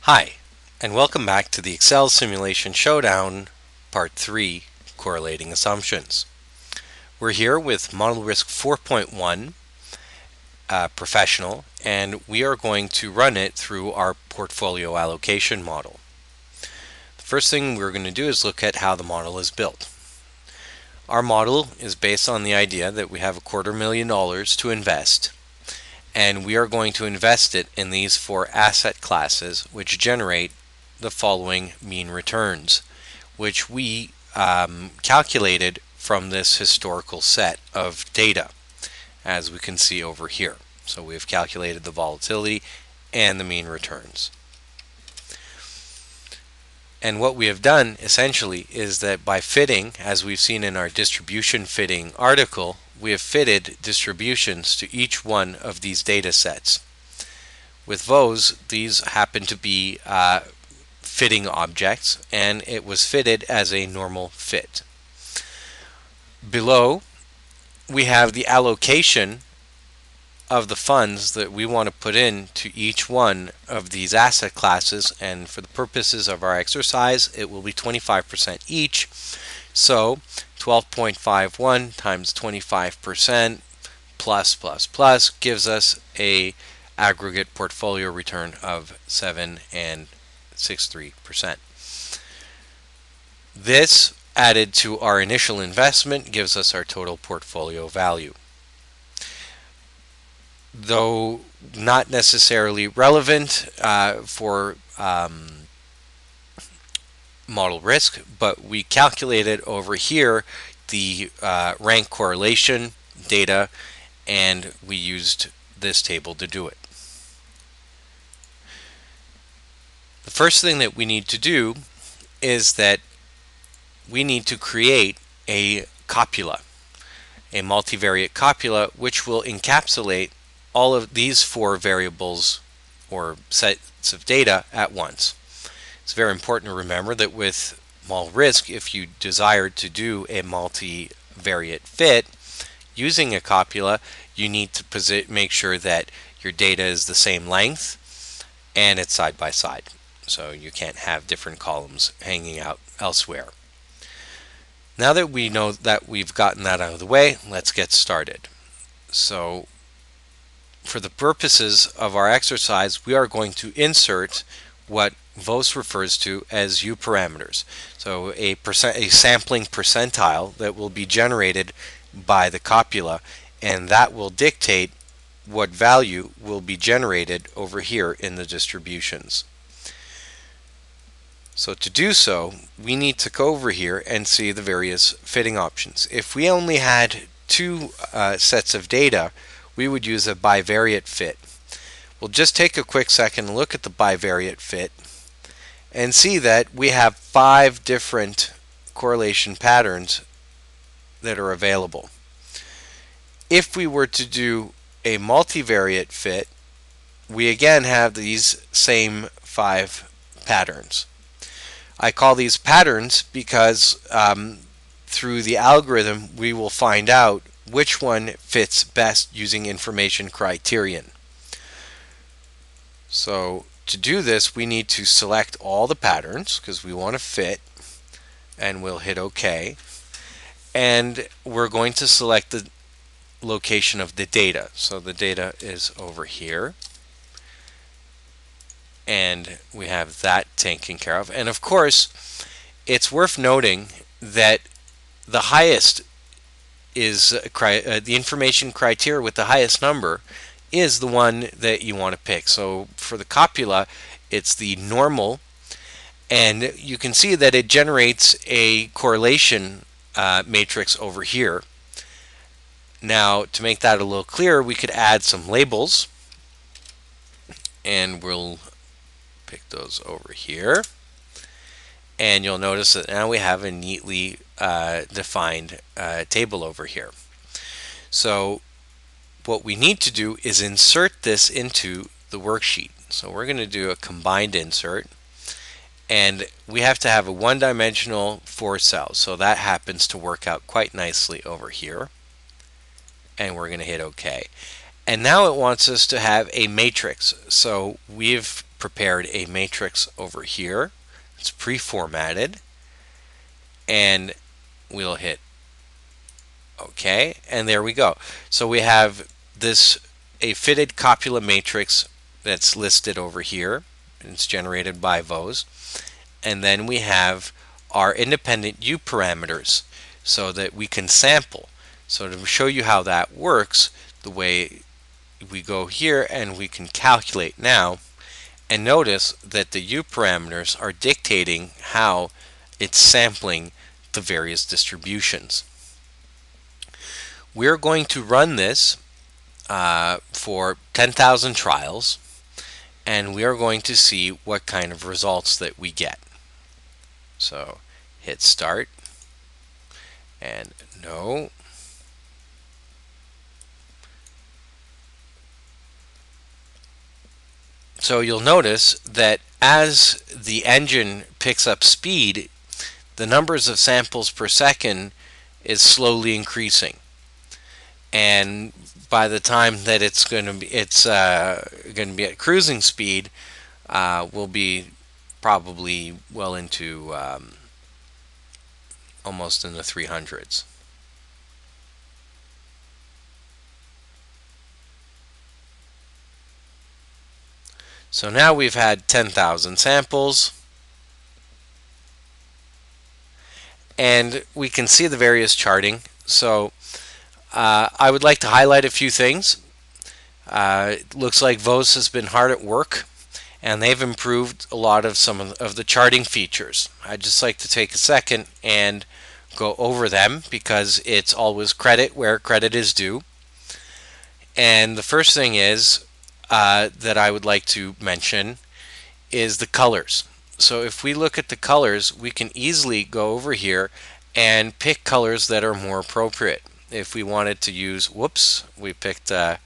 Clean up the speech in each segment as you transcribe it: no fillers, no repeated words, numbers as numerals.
Hi, and welcome back to the Excel Simulation Showdown, Part 3, Correlating Assumptions. We're here with ModelRisk 4.1 Professional, and we are going to run it through our portfolio allocation model. The first thing we're going to do is look at how the model is built. Our model is based on the idea that we have $250,000 to invest, and we are going to invest it in these four asset classes which generate the following mean returns, which we calculated from this historical set of data, as we can see over here. So we have calculated the volatility and the mean returns. And what we have done essentially is that by fitting, as we've seen in our distribution fitting article, we have fitted distributions to each one of these data sets. With Vose, these happen to be fitting objects, and it was fitted as a normal fit. Below, we have the allocation of the funds that we want to put in to each one of these asset classes, and for the purposes of our exercise, it will be 25% each. So 12.51 times 25% plus gives us a aggregate portfolio return of 7.63%. This added to our initial investment gives us our total portfolio value. Though not necessarily relevant for model risk, but we calculated over here the rank correlation data, and we used this table to do it. The first thing that we need to do is that we need to create a copula, a multivariate copula, which will encapsulate all of these four variables or sets of data at once. It's very important to remember that with ModelRisk, if you desire to do a multivariate fit using a copula, you need to make sure that your data is the same length and it's side by side. So you can't have different columns hanging out elsewhere. Now that we know that we've gotten that out of the way, let's get started. So for the purposes of our exercise, we are going to insert what Vose refers to as U parameters. So a sampling percentile that will be generated by the copula, and that will dictate what value will be generated over here in the distributions. So to do so, we need to go over here and see the various fitting options. If we only had two sets of data, we would use a bivariate fit. We'll just take a quick second and look at the bivariate fit and see that we have 5 different correlation patterns that are available. If we were to do a multivariate fit, we again have these same 5 patterns. I call these patterns because through the algorithm we will find out which one fits best using information criterion. So to do this, we need to select all the patterns because we want to fit, and we'll hit OK. And we're going to select the location of the data. So the data is over here, and we have that taken care of. And of course, it's worth noting that the highest is the information criteria with the highest number is the one that you want to pick. So for the copula, it's the normal, and you can see that it generates a correlation matrix over here. Now, to make that a little clearer, we could add some labels, and we'll pick those over here. And you'll notice that now we have a neatly defined table over here. So what we need to do is insert this into the worksheet. So we're going to do a combined insert, and we have to have a one-dimensional 4 cells. So that happens to work out quite nicely over here, and we're going to hit OK. And now it wants us to have a matrix. So we've prepared a matrix over here. It's pre-formatted, and we'll hit OK, and there we go. So we have a fitted copula matrix that's listed over here. It's generated by Vose. And then we have our independent U parameters so that we can sample. So to show you how that works, the way we go here and we can calculate now, and notice that the U parameters are dictating how it's sampling the various distributions. We're going to run this for 10,000 trials, and we are going to see what kind of results that we get. So hit start, and no. So you'll notice that as the engine picks up speed, the numbers of samples per second is slowly increasing. And by the time that it's going to be at cruising speed, will be probably well into almost in the 300s. So now we've had 10,000 samples, and we can see the various charting. So I would like to highlight a few things. It looks like Vose has been hard at work, and they've improved a lot of some of the charting features. I'd just like to take a second and go over them, because it's always credit where credit is due. And the first thing is that I would like to mention is the colors. So if we look at the colors, we can easily go over here and pick colors that are more appropriate. If we wanted to use, we picked the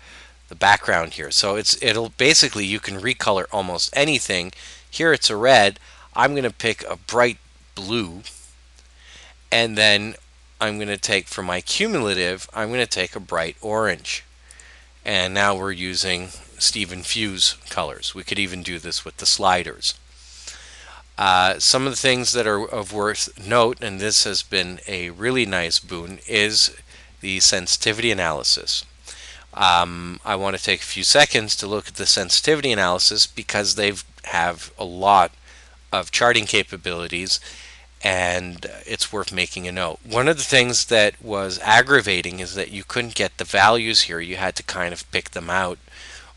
background here. So it'll basically, you can recolor almost anything. Here it's a red. I'm going to pick a bright blue, and then I'm going to take, for my cumulative, I'm going to take a bright orange. And now we're using Stephen Few's colors. We could even do this with the sliders. Some of the things that are of worth note, and this has been a really nice boon, is the sensitivity analysis. I want to take a few seconds to look at the sensitivity analysis, because they have a lot of charting capabilities, and it's worth making a note. One of the things that was aggravating is that you couldn't get the values here. You had to kind of pick them out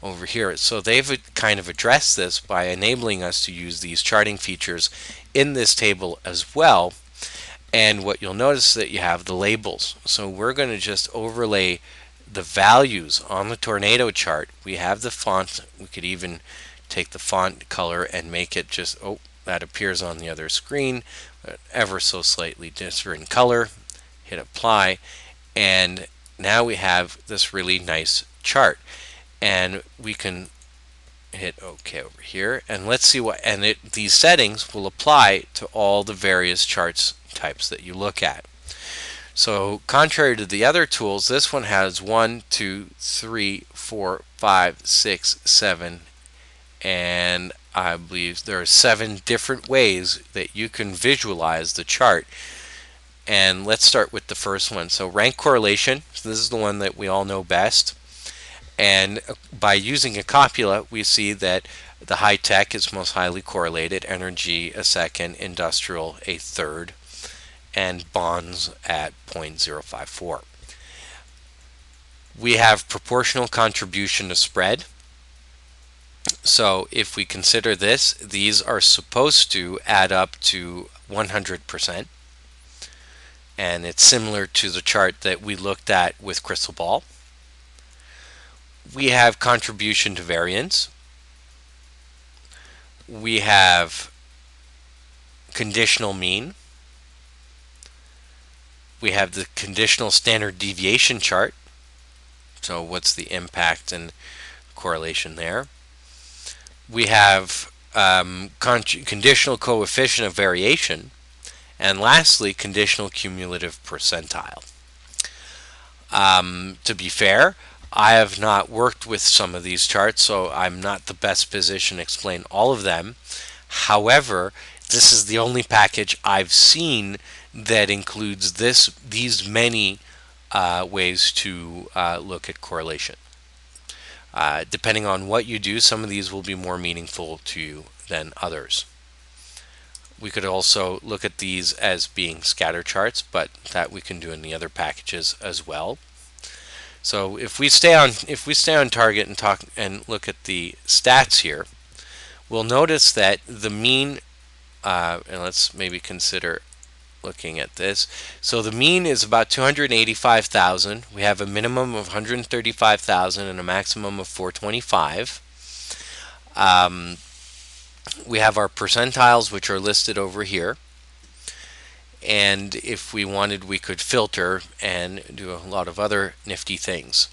over here. So they've kind of addressed this by enabling us to use these charting features in this table as well. And what you'll notice is that you have the labels. So we're going to just overlay the values on the tornado chart. We have the font. We could even take the font color and make it just, that appears on the other screen, ever so slightly different color. Hit apply, and now we have this really nice chart. And we can hit OK over here, and let's see what, and these settings will apply to all the various charts types that you look at. So contrary to the other tools, this one has 1, 2, 3, 4, 5, 6, 7, and I believe there are 7 different ways that you can visualize the chart. And let's start with the first one. So rank correlation, so this is the one that we all know best. And by using a copula, we see that the high tech is most highly correlated, energy a second, industrial a third, and bonds at 0.054. We have proportional contribution to spread. So if we consider this, these are supposed to add up to 100%. And it's similar to the chart that we looked at with Crystal Ball. We have contribution to variance. We have conditional mean. We have the conditional standard deviation chart. So what's the impact and correlation there? We have conditional coefficient of variation. And lastly, conditional cumulative percentile. To be fair, I have not worked with some of these charts, so I'm not the best position to explain all of them. However, this is the only package I've seen that includes these many ways to look at correlation. Depending on what you do, some of these will be more meaningful to you than others. We could also look at these as being scatter charts, but that we can do in the other packages as well. So if we stay on target and talk and look at the stats here, we'll notice that the mean, and let's maybe consider looking at this. So the mean is about 285,000. We have a minimum of 135,000 and a maximum of 425. We have our percentiles, which are listed over here. And if we wanted, we could filter and do a lot of other nifty things.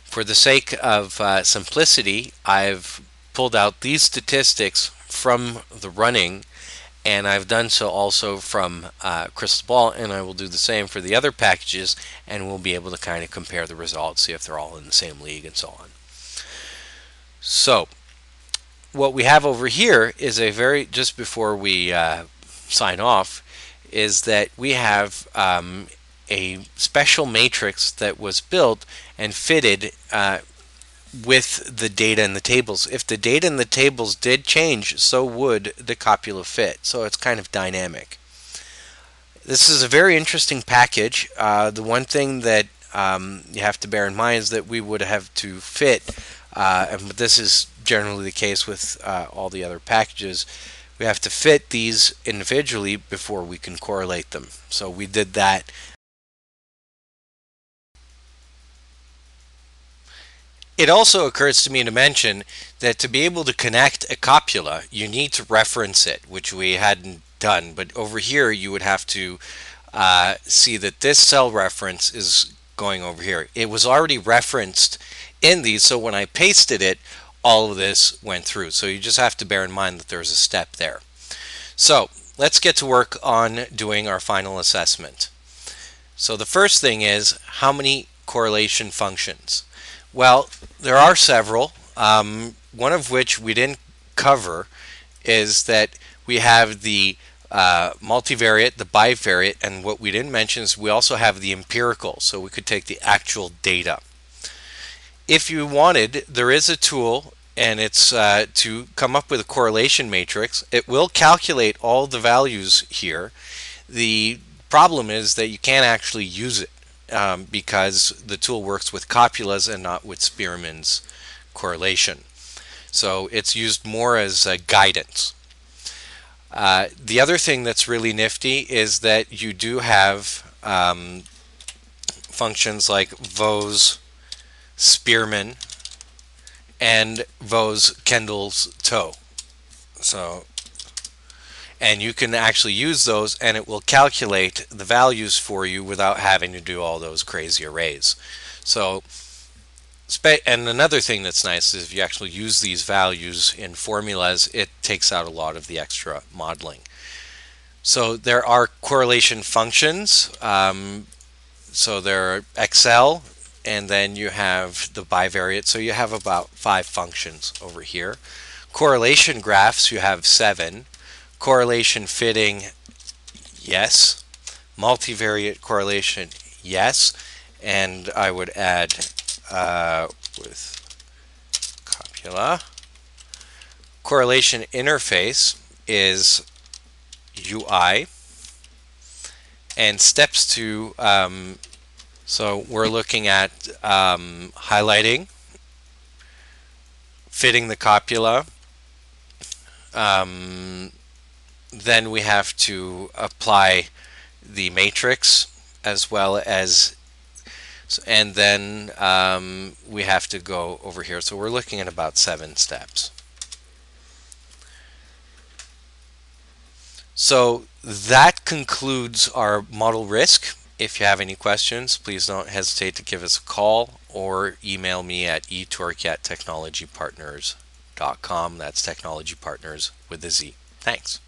For the sake of simplicity, I've pulled out these statistics from the running, and I've done so also from Crystal Ball, and I will do the same for the other packages, and we'll be able to kind of compare the results, see if they're all in the same league and so on. So what we have over here is just before we sign off, is that we have a special matrix that was built and fitted with the data in the tables. If the data in the tables did change, so would the copula fit. So it's kind of dynamic. This is a very interesting package. The one thing that you have to bear in mind is that we would have to fit, and this is generally the case with all the other packages, we have to fit these individually before we can correlate them. So we did that. It also occurs to me to mention that to be able to connect a copula, you need to reference it, which we hadn't done. But over here, you would have to see that this cell reference is going over here. It was already referenced in these, so when I pasted it, all of this went through. So you just have to bear in mind that there's a step there. So let's get to work on doing our final assessment. So the first thing is, how many correlation functions? Well, there are several. One of which we didn't cover is that we have the multivariate, the bivariate, and what we didn't mention is we also have the empirical, so we could take the actual data. If you wanted, there is a tool, and it's to come up with a correlation matrix. It will calculate all the values here. The problem is that you can't actually use it because the tool works with copulas and not with Spearman's correlation. So it's used more as a guidance. The other thing that's really nifty is that you do have functions like Vose Spearman and Vose Kendall's toe. So, and you can actually use those and it will calculate the values for you without having to do all those crazy arrays. So, and another thing that's nice is if you actually use these values in formulas, it takes out a lot of the extra modeling. So there are correlation functions. So there are Excel, and then you have the bivariate, so you have about 5 functions over here. Correlation graphs, you have 7. Correlation fitting, yes. Multivariate correlation, yes. And I would add with copula. Correlation interface is UI. And steps to so we're looking at highlighting, fitting the copula. Then we have to apply the matrix as well as, and then we have to go over here. So we're looking at about 7 steps. So that concludes our ModelRisk. If you have any questions, please don't hesitate to give us a call or email me at etorque@technologypartners.com. That's technology partners with a Z. Thanks.